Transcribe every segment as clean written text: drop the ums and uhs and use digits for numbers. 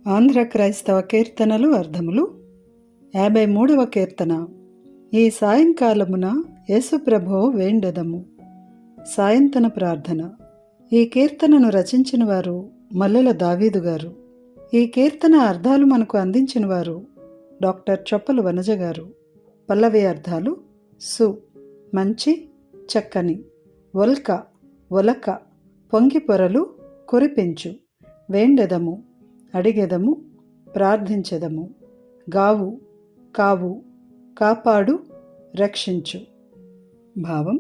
ఆంధ్ర క్రైస్తవ కీర్తనలు అర్థములు 53వ కీర్తన. ఈ సాయంకాలమున యేసుప్రభో వేండెదము. సాయంత్రన ప్రార్థన. ఈ కీర్తనను రచించిన వారు మల్లెల దావీదు గారు. ఈ కీర్తన అర్థాలు మనకు అందించిన వారు డాక్టర్ చొప్పలు వనజ గారు. పల్లవి అర్థాలు: సు మంచి, చక్కని, ఒల్క ఒలక, పొంగి పొరలు, కురిపించు, వేండెదము అడిగెదము, ప్రార్థించెదము, గావు కావు, కాపాడు, రక్షించు. భావం: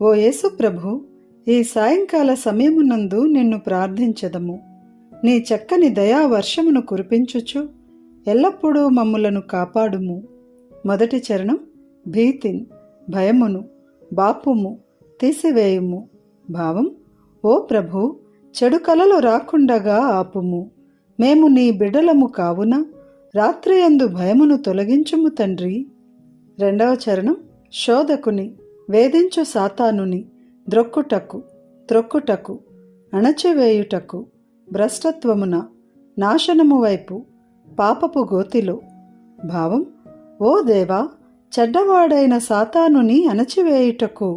ఓ యేసు ప్రభు, ఈ సాయంకాల సమయమునందు నిన్ను ప్రార్థించెదము. నీ చక్కని దయా వర్షమును కురిపించుచు ఎల్లప్పుడూ మమ్ములను కాపాడుము. మొదటి చరణం: భీతిన్ భయమును, బాపుము తీసివేయుము. భావం: ఓ ప్రభు, చెడు కలలు రాకుండగా ఆపుము. మేము నీ బిడ్డలము కావున రాత్రియందు భయమును తొలగించుము తండ్రి. రెండవ చరణం: శోధకుని వేధించు సాతానుని త్రొక్కుటకు అణచివేయుటకు భ్రష్టత్వమున నాశనము వైపు పాపపు గోతిలో. భావం: ఓ దేవా, చెడ్డవాడైన సాతానుని అణచివేయుటకు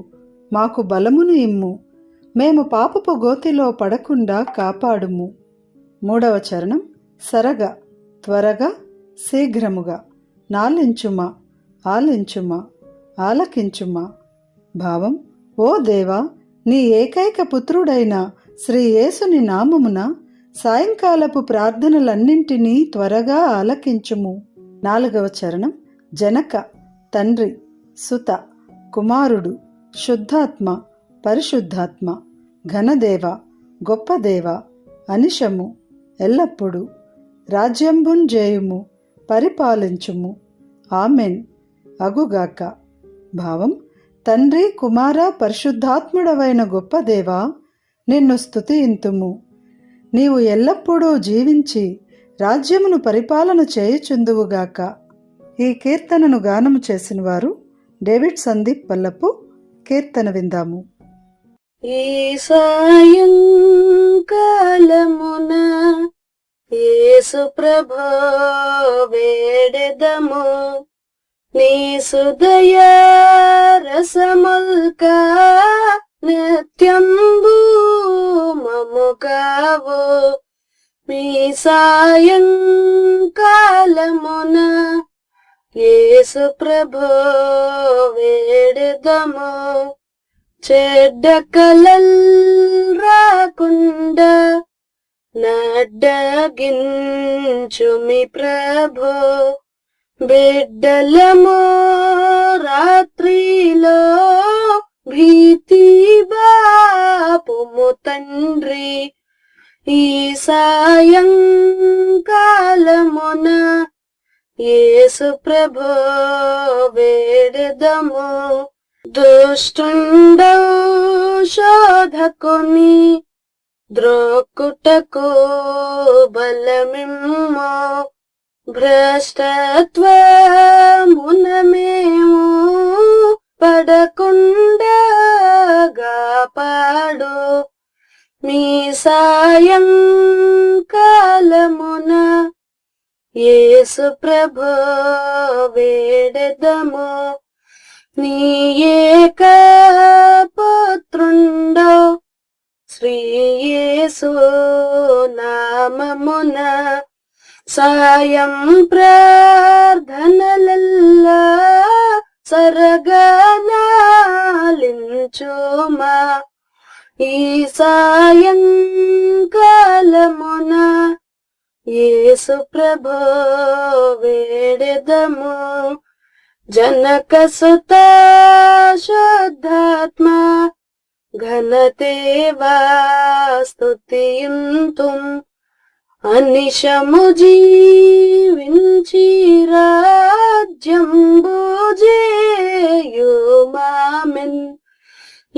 మాకు బలమును ఇమ్ము. మేము పాపపు గోతిలో పడకుండా కాపాడుము. మూడవ చరణం: సరగా త్వరగా శీఘ్రముగా నాలించుమా ఆలించుమా ఆలకించుమా. భావం: ఓ దేవా, నీ ఏకైక పుత్రుడైన శ్రీ యేసుని నామమున సాయంకాలపు ప్రార్థనలన్నింటినీ త్వరగా ఆలకించుము. నాలుగవ చరణం: జనక తండ్రి, సుత, కుమారుడు, శుద్ధాత్మ, పరిశుద్ధాత్మ, ఘనదేవ, గొప్పదేవ, అనిశము, ఎల్లప్పుడు రాజ్యంబున్ జేయుము, పరిపాలించుము. ఆమెన్ అగుగాక. భావం: తండ్రి, కుమార, పరిశుద్ధాత్ముడవైన గొప్ప దేవా, నిన్ను స్తుతింతుము. నీవు ఎల్లప్పుడూ జీవించి రాజ్యమును పరిపాలన చేయుచుందువుగాక. ఈ కీర్తనను గానము చేసిన వారు డేవిడ్ సందీప్ పల్లపు. కీర్తన విందాము. ఈ సాయంకాలమున యేసు ప్రభో వేడెదము. నీ సుదయ రసముల్క నిత్యంబు మముగావు. మీ సాయంకాలమున యేసు ప్రభో వేడెదము. చెడ్డ కలల్ రాకుండా నడ్డగించుమి ప్రభో. బిడ్డలము రాత్రిలో భీతి బాపుము తండ్రి. ఈ సాయంకాలమున యేసు ప్రభో వేడెదము. దుష్టుండౌ శోధకుని ద్రోక్కుటకు బలమిమ్ము. భ్రష్టత్వమున మేము పడకుండగా పాడు. మీ సాయంకాలమున యేసు ప్రభో వేడెదము. నీ ఏక పుత్రుండో శ్రీ యేసు నామమున సాయం ప్రార్థనలల్లా సరగనాలించుమా. ఈ సాయంకాలమున యేసు ప్రభో వేడెదము. జనక సుత శుద్ధాత్మ ఘనదేవా స్తుతియుంతుం. అనిశము జీవించి రాజ్యంబు జేయుమామెన్.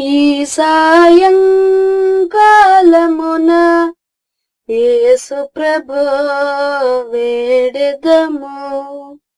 ఈ సాయంకాలమున యేసు ప్రభో వేడెదము.